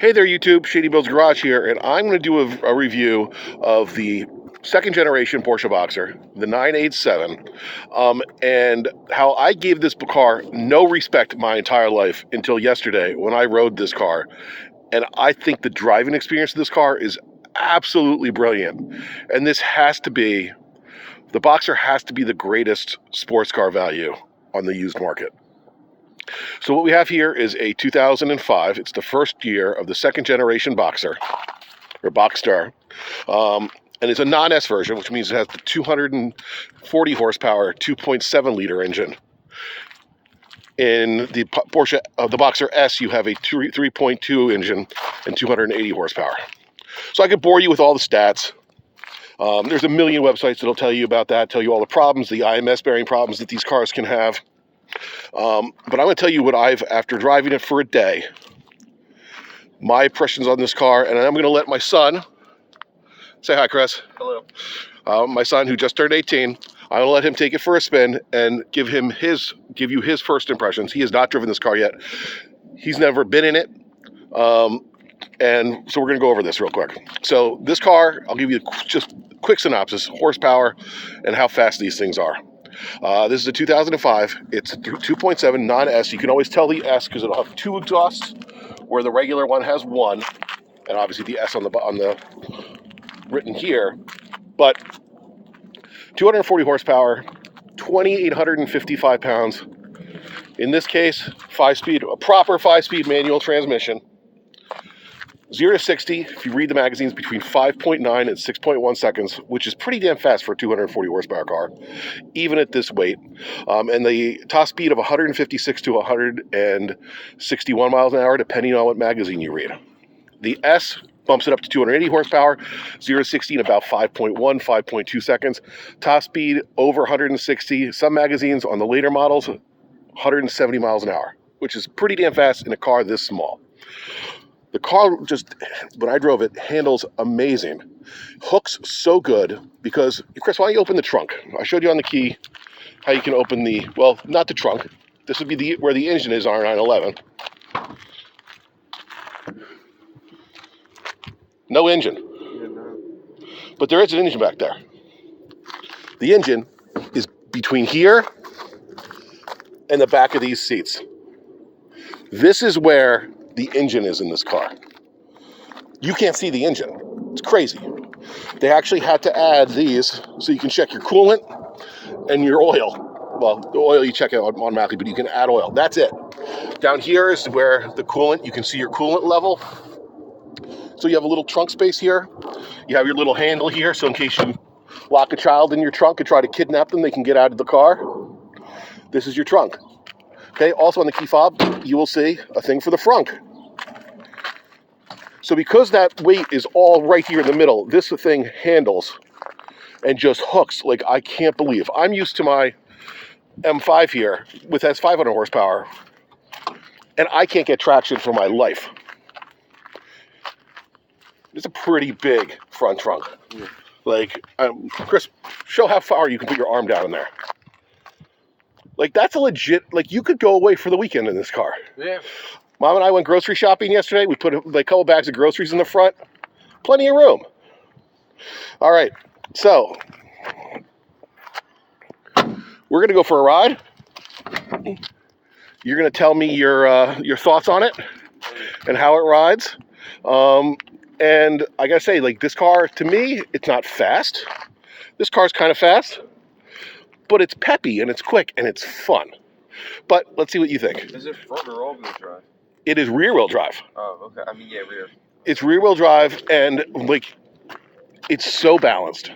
Hey there, YouTube. Shady Bill's Garage here, and I'm going to do a review of the second generation Porsche Boxster, the 987, and how I gave this car no respect my entire life until yesterday when I rode this car. And I think the driving experience of this car is absolutely brilliant. And this has to be, the Boxster has to be the greatest sports car value on the used market. So what we have here is a 2005. It's the first year of the second generation Boxster, or Boxster. And it's a non-S version, which means it has the 240 horsepower, 2.7 liter engine. In the Porsche, the Boxster S, you have a 3.2 engine and 280 horsepower. So I could bore you with all the stats. There's a million websites that'll tell you about that, tell you all the problems, the IMS bearing problems that these cars can have. But I'm going to tell you what after driving it for a day, my impressions on this car, and I'm going to let my son, say hi, Chris. Hello. My son, who just turned 18, I'm going to let him take it for a spin and give you his first impressions. He has not driven this car yet. He's never been in it. And so we're going to go over this real quick. So this car, I'll give you just a quick synopsis, horsepower, and how fast these things are. This is a 2005. It's 2.7 non-S. You can always tell the S because it'll have two exhausts, where the regular one has one, and obviously the S on the written here. But 240 horsepower, 2,855 pounds. In this case, a proper 5-speed manual transmission. 0 to 60, if you read the magazines, between 5.9 and 6.1 seconds, which is pretty damn fast for a 240 horsepower car, even at this weight. And the top speed of 156 to 161 miles an hour, depending on what magazine you read. The S bumps it up to 280 horsepower, 0 to 60 in about 5.1, 5.2 seconds. Top speed over 160. Some magazines on the later models, 170 miles an hour, which is pretty damn fast in a car this small. The car just, when I drove it, handles amazing. Hooks so good because, Chris, why don't you open the trunk? I showed you on the key how you can open well, not the trunk. This would be where the engine is on our 911. No engine. But there is an engine back there. The engine is between here and the back of these seats. This is where the engine is in this car. You can't see the engine. It's crazy. They actually had to add these so you can check your coolant and your oil. Well, the oil you check it automatically, but you can add oil. That's it. Down here is where the coolant, you can see your coolant level. So you have a little trunk space here. You have your little handle here, so in case you lock a child in your trunk and try to kidnap them, they can get out of the car. This is your trunk. Okay, also on the key fob, you will see a thing for the frunk. So because that weight is all right here in the middle, this thing handles and just hooks like I can't believe. I'm used to my M5 here with that's 500 horsepower, and I can't get traction for my life. It's a pretty big front trunk. Like, Chris, show how far you can put your arm down in there. Like, that's a legit, like, you could go away for the weekend in this car. Yeah. Mom and I went grocery shopping yesterday. We put a couple bags of groceries in the front. Plenty of room. All right, so we're going to go for a ride. You're going to tell me your thoughts on it and how it rides. And I got to say, like, this car, to me, it's not fast. This car's kind of fast, but it's peppy and it's quick and it's fun. But let's see what you think. Is it front or all-wheel drive? It is rear-wheel drive. Oh, okay. I mean, yeah, rear. It's rear-wheel drive, and like, it's so balanced.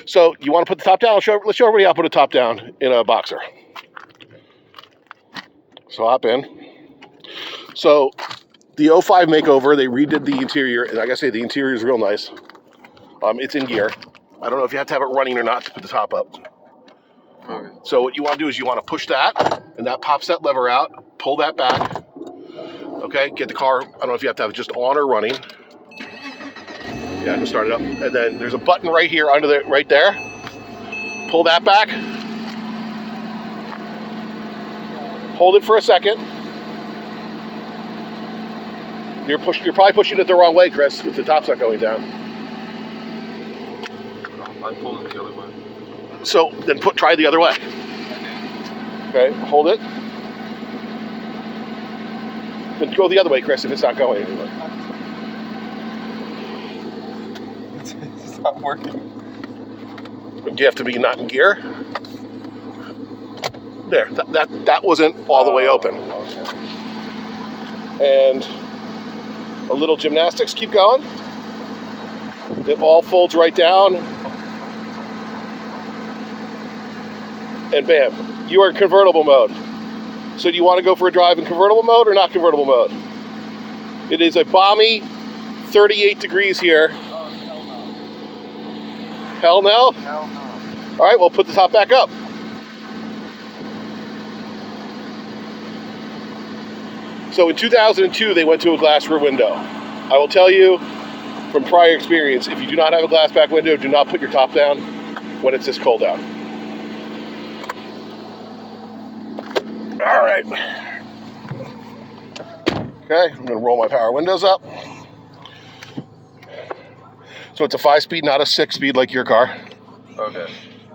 So you want to put the top down? Let's show everybody how to put a top down in a Boxster. So hop in. So the 05 makeover, they redid the interior, and like I say, the interior is real nice. It's in gear. I don't know if you have to have it running or not to put the top up. Okay. So what you want to do is you want to push that, and that pops that lever out. Pull that back. Okay, get the car, I don't know if you have to have it just on or running. Yeah, just start it up. And then there's a button right here right there. Pull that back. Hold it for a second. You're probably pushing it the wrong way, Chris, if the top's not going down. I pulled it the other way. So then try the other way. Okay, hold it. Then go the other way, Chris, if it's not going anywhere. It's not working. Do you have to be not in gear? There, that wasn't all the way open. Okay. And a little gymnastics, keep going. It all folds right down. And bam, you are in convertible mode. So do you want to go for a drive in convertible mode or not convertible mode? It is a balmy 38 degrees here. Oh, Hell no? hell no. All right, well, put the top back up. So in 2002, they went to a glass rear window. I will tell you from prior experience, if you do not have a glass back window, do not put your top down when it's this cold out. All right. Okay, I'm gonna roll my power windows up. So it's a 5-speed, not a 6-speed like your car. Okay.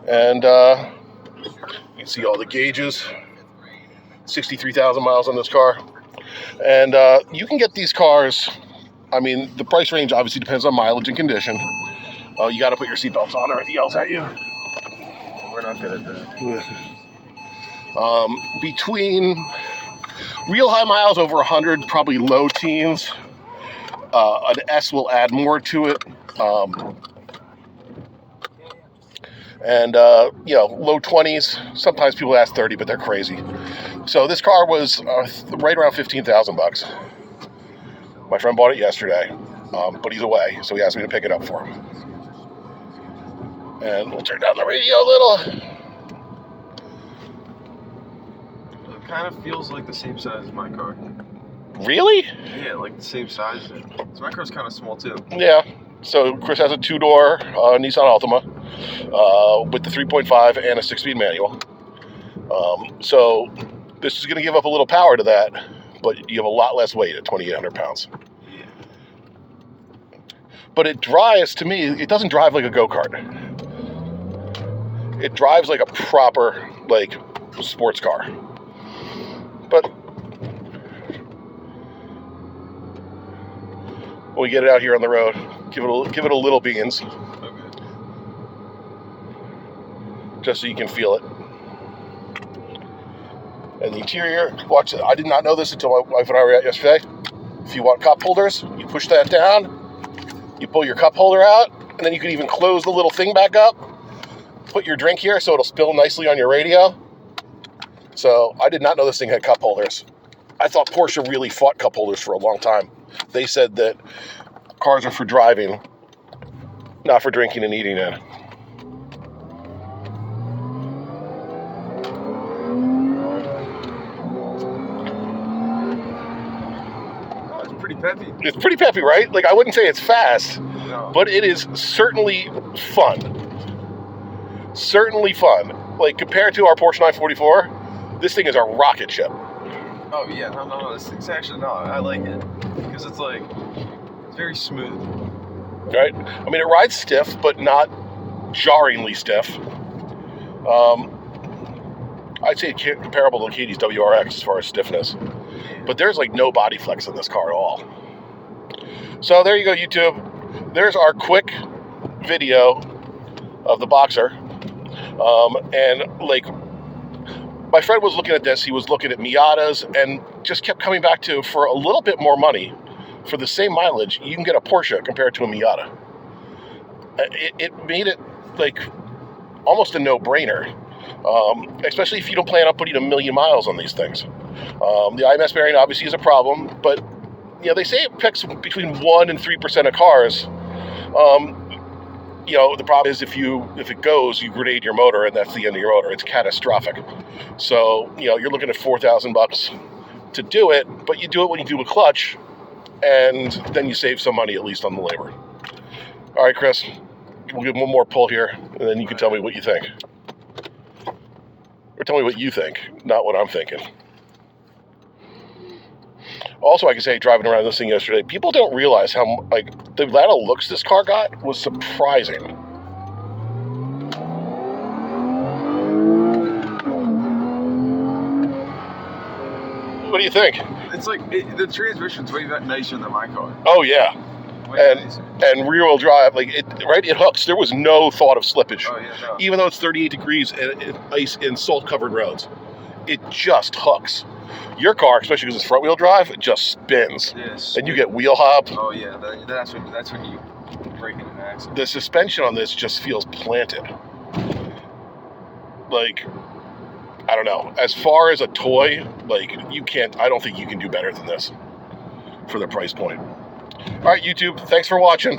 And you can see all the gauges. 63,000 miles on this car. And you can get these cars, I mean, the price range obviously depends on mileage and condition. You got to put your seatbelts on or it yells at you. We're not good at that. Between real high miles over 100, probably low teens. An S will add more to it. Low 20s. Sometimes people ask 30, but they're crazy. So this car was right around $15,000. My friend bought it yesterday, but he's away, so he asked me to pick it up for him. And we'll turn down the radio a little. It kind of feels like the same size as my car. Really? Yeah, like the same size. So my car's kind of small too. Yeah. So Chris has a 2-door Nissan Altima with the 3.5 and a 6-speed manual. So this is going to give up a little power to that, but you have a lot less weight at 2,800 pounds. Yeah. But it drives, to me, it doesn't drive like a go-kart. It drives like a proper, sports car. But when we get it out here on the road, give it a little beans. Okay. Just so you can feel it. And the interior, watch it. I did not know this until my wife and I were out yesterday. If you want cup holders, you push that down, you pull your cup holder out, and then you can even close the little thing back up, put your drink here so it'll spill nicely on your radio. So I did not know this thing had cup holders. I thought Porsche really fought cup holders for a long time. They said that cars are for driving, not for drinking and eating in. Oh, it's pretty peppy. It's pretty peppy, right? I wouldn't say it's fast, No. but it is certainly fun. Certainly fun. Compared to our Porsche 944, this thing is a rocket ship. Oh yeah, no. This thing's actually I like it because it's very smooth. Right? I mean, it rides stiff, but not jarringly stiff. I'd say comparable to Katie's WRX as far as stiffness. But there's no body flex in this car at all. So there you go, YouTube. There's our quick video of the Boxster. My friend was looking at this. He was looking at Miatas and just kept coming back to, for a little bit more money, for the same mileage, you can get a Porsche compared to a Miata. It made it almost a no-brainer, especially if you don't plan on putting 1 million miles on these things. The IMS variant obviously is a problem, but they say it picks between 1% and 3% of cars. The problem is if it goes, you grenade your motor, and that's the end of your motor. It's catastrophic. So you're looking at $4,000 to do it, but you do it when you do a clutch, and then you save some money at least on the labor. All right, Chris, we'll give one more pull here, and then you can tell me what you think. Or tell me what you think, not what I'm thinking. Also, I can say, driving around this thing yesterday, people don't realize how, like, the amount of looks this car got was surprising. What do you think? It's like, the transmission's way nicer than my car. Oh, yeah. Way nicer. And rear-wheel drive, like, it hooks. There was no thought of slippage. Oh, yeah, no. Even though it's 38 degrees and ice in salt-covered roads. It just hooks. Your car, especially because it's front-wheel drive, it just spins. Yes. And you get wheel hop. Oh, yeah, that's when you break in an accident. The suspension on this just feels planted. Like, I don't know. As far as a toy, like, I don't think you can do better than this for the price point. All right, YouTube, thanks for watching.